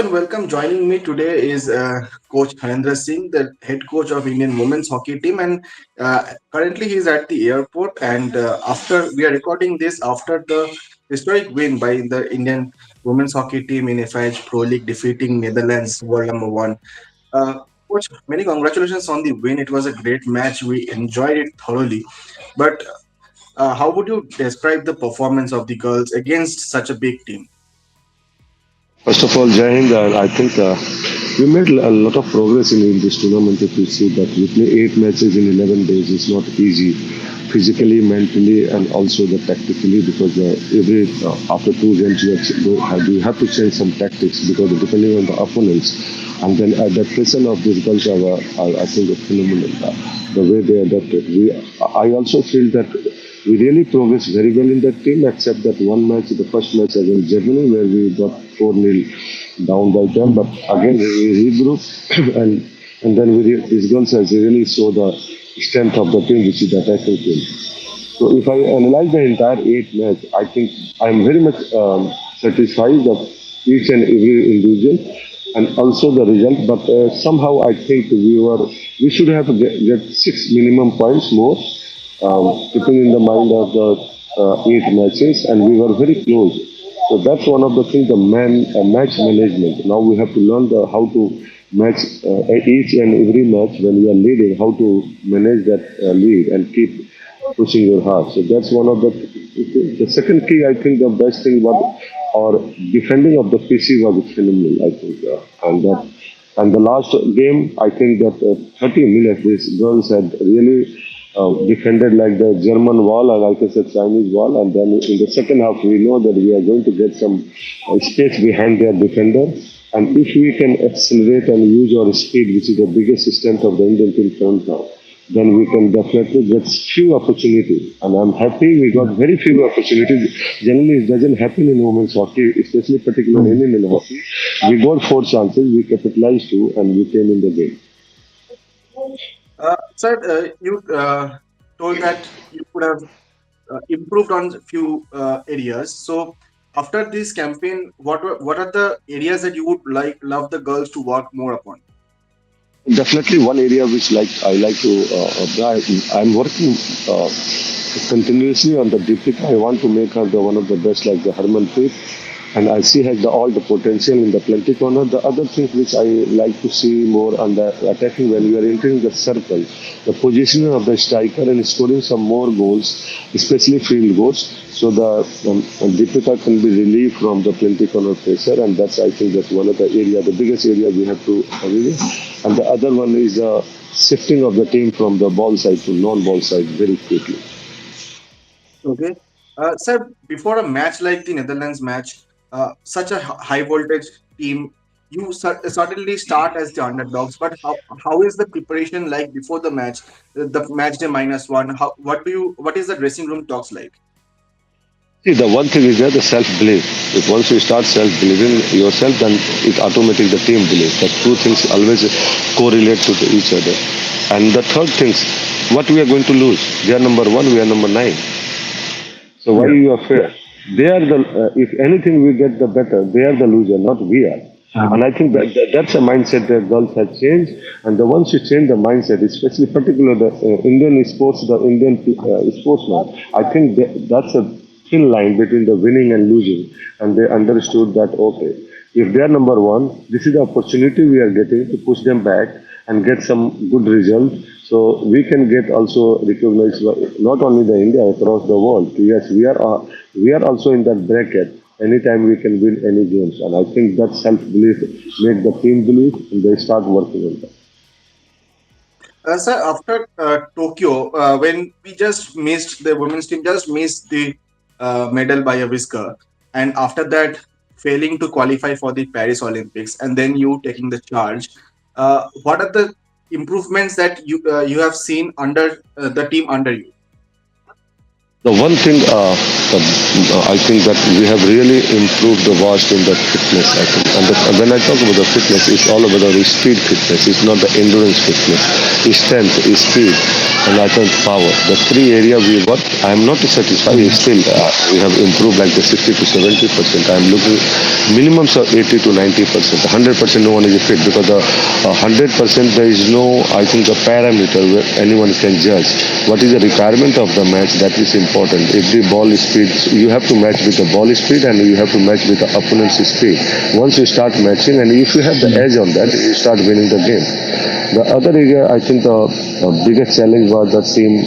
and welcome. Joining me today is Coach Harendra Singh, the head coach of Indian women's hockey team, and currently he's at the airport. And after we are recording this after the historic win by the Indian women's hockey team in FIH Pro League, defeating Netherlands world number one. Uh, Coach, many congratulations on the win. It was a great match. We enjoyed it thoroughly. But how would you describe the performance of the girls against such a big team? First of all, Jai Hind, I think we made a lot of progress in this tournament. If you see that we play 8 matches in 11 days, it's not easy, physically, mentally, and also the tactically. Because every after 2 games, we have to change some tactics because depending on the opponents, and then the pressure of these girls are I think phenomenal. The way they adapted. I also feel that we really progressed very well in that team, except that one match, the first match against Germany, where we got 4-0 down by them. But again, we regrouped, and then these girls has really show the strength of the team, which is the attacking team. So if I analyze the entire 8 match, I think I'm very much satisfied of each and every individual and also the result. But somehow I think we should have get 6 minimum points more, keeping in the mind of the 8 matches, and we were very close. So that's one of the things, the match management. Now we have to learn how to match each and every match when we are leading, how to manage that lead and keep pushing your heart. So that's one of the second key. I think the best thing about our defending of the PC was phenomenal. I think, and the last game, I think that 30 minutes these girls had really defended like the German wall and like I said Chinese wall, and then in the second half we know that we are going to get some space behind their defender. And if we can accelerate and use our speed, which is the biggest strength of the Indian team front now, then we can definitely get few opportunities. And I'm happy we got very few opportunities. Generally, it doesn't happen in women's hockey, especially particularly in Indian hockey. We got 4 chances, we capitalized 2, and we came in the game. Sir, you told that you could have improved on a few areas. So, after this campaign, what are the areas that you would love the girls to work more upon? Definitely one area which I like to I'm working continuously on the Deepika. I want to make her the one of the best like the Harmanpreet, and I see has all the potential in the plenty corner. The other things which I like to see more on the attacking when we are entering the circle, the positioning of the striker and scoring some more goals, especially field goals. So the Deepika can be relieved from the plenty corner pressure, and that's I think that's one of the area, the biggest area we have to really. And the other one is the shifting of the team from the ball side to non-ball side very quickly. Okay. Sir, before a match like the Netherlands match, such a high voltage team, you certainly start as the underdogs. But how is the preparation like before the match day -1? What is the dressing room talks like? See, the one thing is there, the self-belief. If once you start self-believing yourself, then it automatically the team belief. The two things always correlate to each other. And the third thing, what we are going to lose? They are number one, we are number 9. So why Yeah. you are fair? They are the, if anything we get the better, they are the loser, not we are. And I think that's a mindset that girls have changed. And the once you change the mindset, especially particular the Indian sports, the Indian sportsman, I think that's a thin line between the winning and losing. And they understood that okay, if they are number one, this is the opportunity we are getting to push them back and get some good result. So we can get also recognized not only the India across the world. Yes, we are also in that bracket. Anytime we can win any games, and I think that self belief make the team believe, and they start working on that. Sir, after Tokyo, when we just missed the women's team, just missed the medal by a whisker, and after that, failing to qualify for the Paris Olympics, and then you taking the charge, what are the improvements that you have seen under the team under you? The one thing I think that we have really improved the vast in the fitness. I think, and when I talk about the fitness, it's all about the speed fitness. It's not the endurance fitness. It's strength, it's speed, and I think power. The three area we work. I am not satisfied. Mhm. Still, we have improved like the 60 to 70%. I am looking minimums of 80 to 90%. 100% no one is fit because the 100% there is no, I think, a parameter where anyone can judge what is the requirement of the match. That is important. If the ball is speed, you have to match with the ball speed and you have to match with the opponent's speed. Once you start matching and if you have the edge on that, you start winning the game. The other area, I think the biggest challenge was the team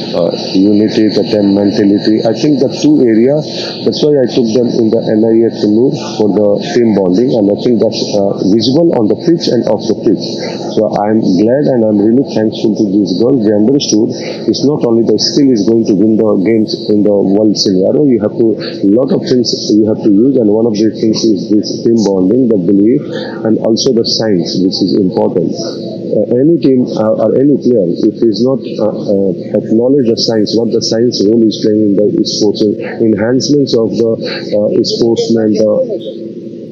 unity, the team mentality. I think the two area, that's why I took them in the NIA Kannur for the team bonding, and I think that's visible on the pitch and off the pitch. So I'm glad and I'm really thankful to these girls. They understood it's not only the skill is going to win the games in the world scenario. You have to lot of things you have to use, and one of these things is this team bonding, the belief, and also the science, which is important. Any team or any player, if he's not acknowledge the science, what the science role is playing in the sports, enhancements of the sportsman, the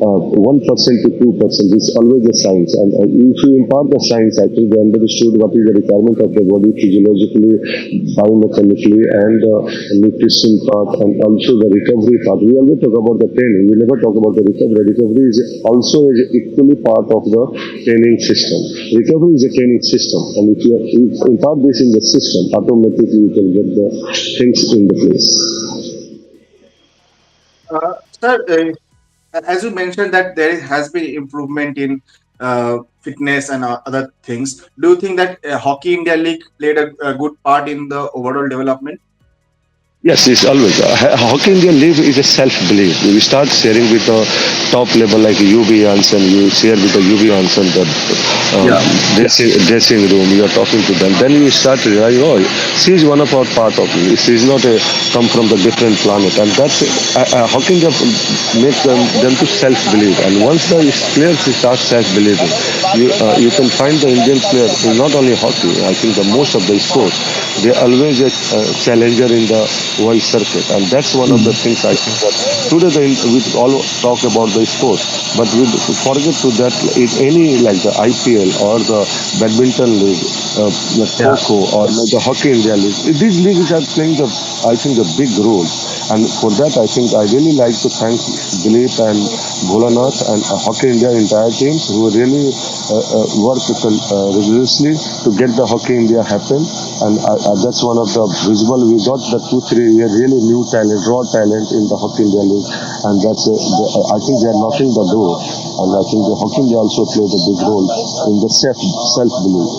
1% to 2%. It's always the science. And if you impart the science, I think they understood what is the requirement of the body physiologically, biomechanically, and nutrition part, and also the recovery part. We always talk about the training. We never talk about the recovery. Recovery is also is equally part of the training system. Recovery is a training system, and if you impart this in the system, automatically you can get the things in the place. Sir, as you mentioned that there has been improvement in fitness and other things, do you think that Hockey India League played a good part in the overall development? Yes, it's always. Hockey India Live is a self-belief. You start sharing with the top level like UB Hansen, you share with the UB Hansen the um, Yeah. dressing room, you are talking to them. Then you start realizing, oh, she is one of our part of me. She is not a come from the different planet. And that's Hockey India makes them to self-believe. And once the players start self-believing, you can find the Indian player in not only hockey, I think the most of the sports, they always a challenger in the world circuit, and that's one of the Mhm. things I think that today we all talk about the sports, but we forget to that in any like the IPL or the badminton league, the Yeah. Coco or like the Hockey India League, these leagues are playing the I think a big role, and for that I think I really like to thank Dilip and Bholanath and Hockey India entire teams who really work rigorously to get the Hockey India happen. And that's one of the visible. We got the 2 3 year really new talent, raw talent in the Hockey India League, and I think they are knocking the door. And I think the Hockey India also played a big role in the self belief.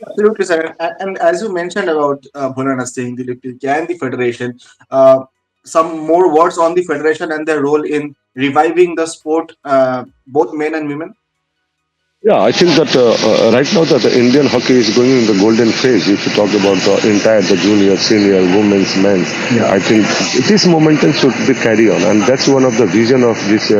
Absolutely, sir. And as you mentioned about Bholanath Singh, Dilip Tirkey, and the federation, uh, some more words on the federation and their role in reviving the sport, both men and women. Yeah, I think that right now that the Indian hockey is going in the golden phase. If you talk about the entire the junior, senior, women's, men's, Yeah. I think this momentum should be carry on, and that's one of the vision of this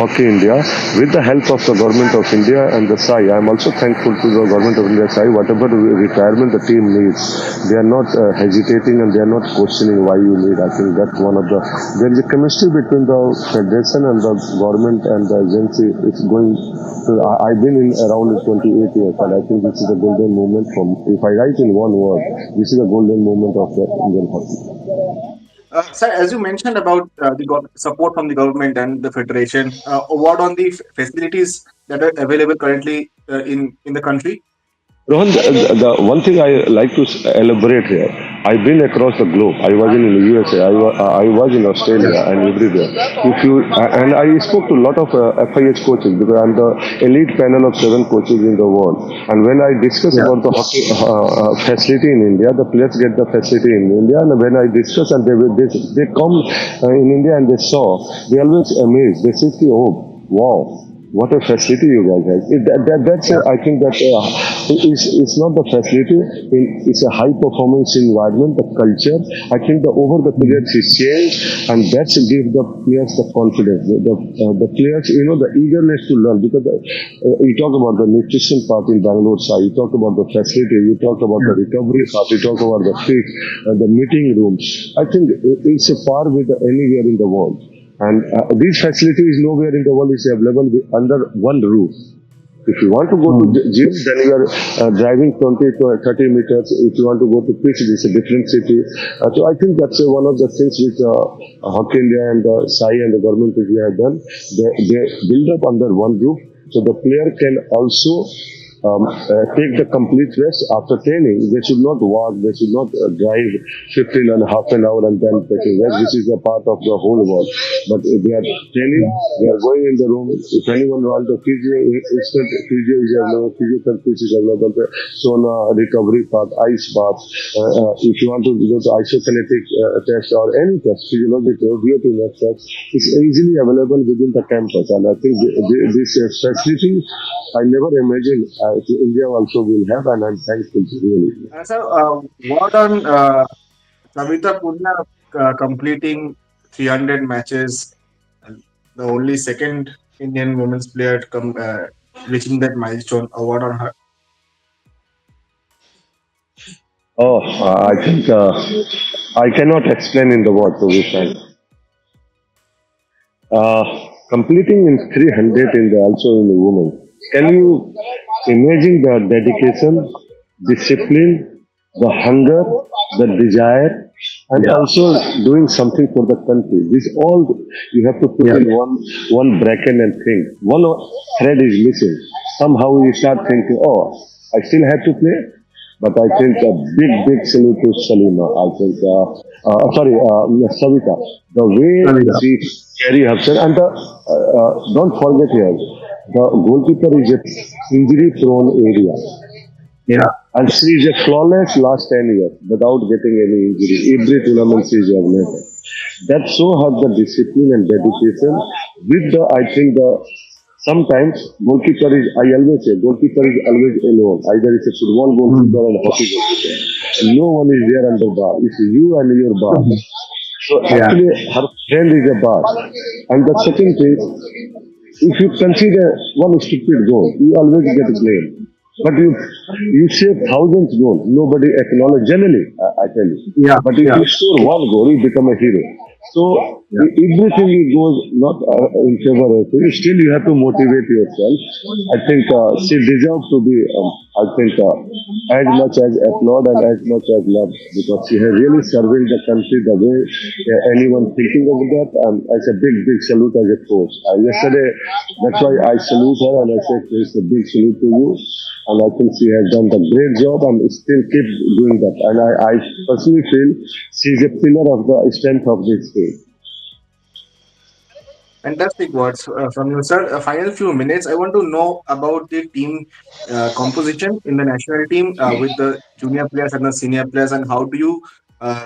hockey India. With the help of the government of India and the SAI, I'm also thankful to the government of India SAI. Whatever requirement the team needs, they are not hesitating and they are not questioning why you need. I think that's one of the there is a chemistry between the federation and the government and the agency. It's going. So I've been in around 28 years, and I think this is a golden moment from. If I write in one word, this is a golden moment of the Indian hockey. Sir, as you mentioned about the support from the government and the federation, what on the facilities that are available currently in the country? Rohan, the one thing I like to elaborate here, I've been across the globe. I was in the USA, I was in Yeah. Australia and everywhere. If you and I spoke to a lot of FIH coaches because I'm the elite panel of 7 coaches in the world. And when I discuss Yeah. about the hockey facility in India, the players get the facility in India. And when I discuss and they come in India and they saw, they always amazed. They say, "Oh, wow." what a facility you guys have. That's Yeah. I think that it's not the facility. It's a high performance environment, the culture. I think the over the Mhm. periods is changed, and that's give the players the confidence. The players, the eagerness to learn because you talk about the nutrition part in Bangalore side, you talk about the facility, you talk about the Yeah. recovery part, you talk about the pitch, the meeting rooms. I think it's a par with anywhere in the world. And these facilities nowhere in the world is available under one roof. If you want to go to Mm. gym, then you are driving 20 to 30 meters. If you want to go to pitch, it's a different city. So I think that's one of the things which Hockey India and SAI and the government of India have done. They build up under one roof, so the player can also take the complete rest after training. They should not walk, they should not drive 15 and half an hour and then taking rest. This is a part of the whole world. But if they are training, they are going in the room. If anyone wants the physio, instant physio is available, physiotherapy is available, sauna, recovery path, ice bath. If you want to go to isokinetic test or any test, physiological, VO2 test, it's easily available within the campus. And I think this facility, I never imagined India also will have, and I'm thankful to really. Sir, what on Savita Punia completing 300 matches, and the only second Indian women's player reaching that milestone. Award on her. Oh, I think I cannot explain in the word to be frank. Uh, Completing in 300 in the also in the women. Can you imagine the dedication, discipline, the hunger, the desire, and also doing something for the country? This all you have to put Yeah. in one bracket and think. One thread is missing. Somehow you start thinking, oh, I still have to play. But I think a big salute to Salima. I think, sorry, Savita. The way Savita. she carry herself, and don't forget here, the goalkeeper is a injury-prone area, Yeah. and she is a flawless last 10 years without getting any injury. Every tournament she is available. That show her the discipline and dedication with the, I think the sometimes goalkeeper is, I always say, goalkeeper is always alone. Either it's a football Mm. goalkeeper or a hockey goalkeeper. No one is there under bar. It's you and your bar. So Yeah. actually, her friend is a bar. And the second thing, if you consider one stupid goal, you always get blamed. But you save thousands goals, nobody acknowledge generally, I tell you. Yeah. But if Yeah. you score one goal, you become a hero. So Yeah. everything goes not in favor of you. Still, you have to motivate yourself. I think she deserves to be, I think, as much as applaud and as much as love because she has really serving the country the way anyone thinking of that. It's a big salute as a coach. Yesterday, that's why I salute her and I said it's a big salute to you. And I think she has done the great job and still keep doing that. And I personally feel she's a pillar of the strength of this team. Fantastic words from you, sir. Final few minutes. I want to know about the team composition in the national team with the junior players and the senior players, and how do you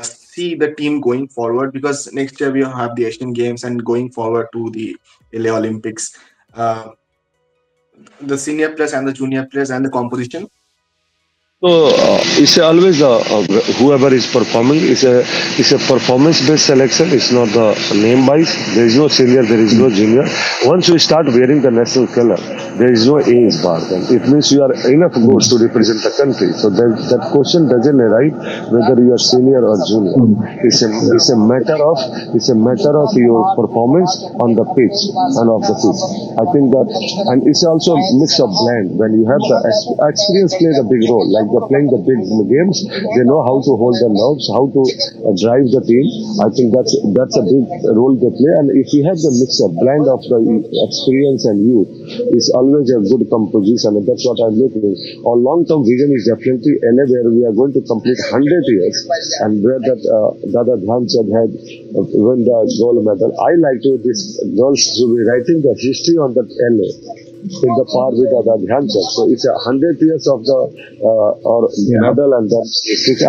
see the team going forward? Because next year we have the Asian Games and going forward to the LA Olympics. Uh, the senior players and the junior players and the composition. So it's always whoever is performing is a performance based selection. It's not the name wise. There is no senior, there is no junior. Once you start wearing the national color, there is no age bar. Then it means you are enough Mm. goals to represent the country. So that question doesn't arise whether you are senior or junior. Mm. It's a Yeah. it's a matter of your performance on the pitch and off the pitch. I think that, and it's also a mix of blend. When you have the experience plays a big role. Like they're playing the big games, they know how to hold the nerves, how to drive the team. I think that's a big role they play. And if you have the mix of blend of the experience and youth, it's always a good composition. And that's what I'm looking. Our long-term vision is definitely LA, where we are going to complete 100 years, and where that Dada Dhyanchand had won the gold medal. I like to this girls to be writing the history on that LA. in the par with the Dhyan Chand. So it's 100 years of the or Yeah. medal, and then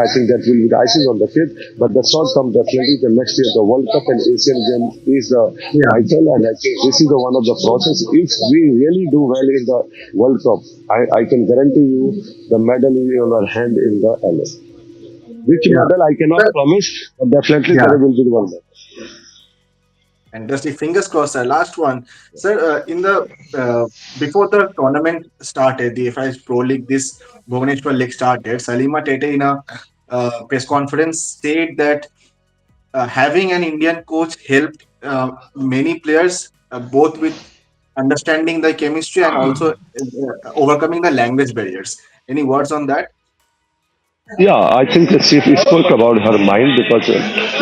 I think that will be the icing on the cake. But the short term definitely the next year the World Cup and Asian Game is Yeah. vital, and I think this is the one of the process. If we really do well in the World Cup, I can guarantee you the medal is on our hand in the LA. Which Yeah. medal I cannot Sir, promise, but definitely yeah. there will be one medal. And just the fingers crossed, sir. Last one, sir. In the before the tournament started, the FIH Pro League, this Bhubaneswar League started. Salima Tete in a press conference said that having an Indian coach helped many players, both with understanding the chemistry and also overcoming the language barriers. Any words on that? Yeah, I think she spoke about her mind because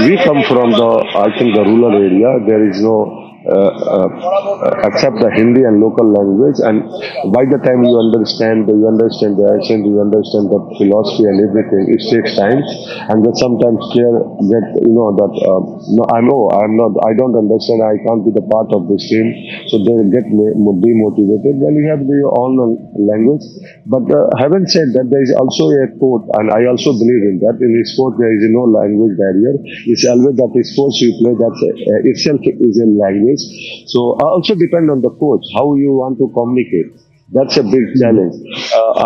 we come from the, I think, the rural area. There is no except the Hindi and local language, and by the time you understand the accent, you understand the philosophy and everything. It takes time, and then sometimes player get that no, I'm not, I don't understand. I can't be the part of this team, so they get demotivated. Well, you have your own language, but having said that, there is also a quote, and I also believe in that. In sport, there is no language barrier. It's always that the sports you play that itself is a language. So also depend on the coach how you want to communicate. That's a big Mhm. challenge.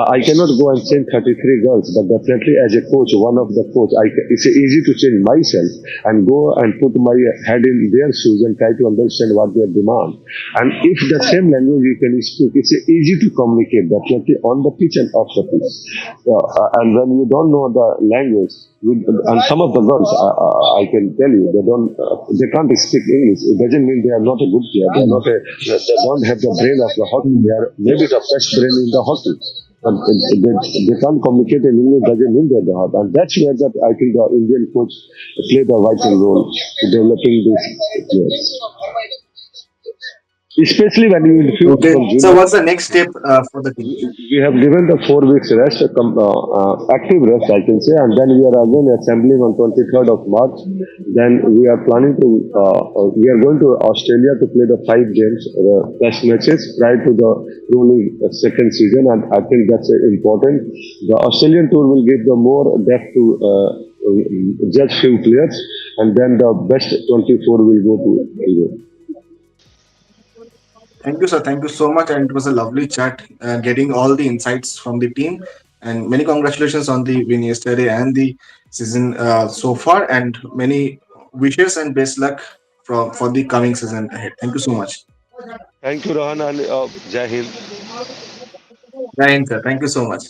I cannot go and change 33 girls, but definitely as a coach, one of the coach, it's easy to change myself and go and put my head in their shoes and try to understand what their demand. And if the same language you can speak, it's easy to communicate definitely on the pitch and off the pitch. And when you don't know the language, and some of the girls, I can tell you, they can't speak English. It doesn't mean they are not a good player. They are not a, they don't have the brain of the hockey. They are maybe the best brain in the hockey. But they can't communicate in English doesn't mean they're the heart. And that's where that I think the Indian coach played a vital role to developing these players. Especially when you infuse Okay. from So, junior. what's the next step for the team? We have given the 4 weeks rest, active rest, I can say, and then we are again assembling on 23rd of March. Then we are planning to, we are going to Australia to play the 5 games, test matches prior to the Pro League second season, and I think that's important. The Australian tour will give the more depth to judge few players, and then the best 24 will go to Europe. Thank you, sir. Thank you so much. And it was a lovely chat, getting all the insights from the team. And many congratulations on the win yesterday and the season so far. And many wishes and best luck for the coming season ahead. Thank you so much. Thank you, Rohan, and Jai Hind. Jai Hind, sir. Thank you so much.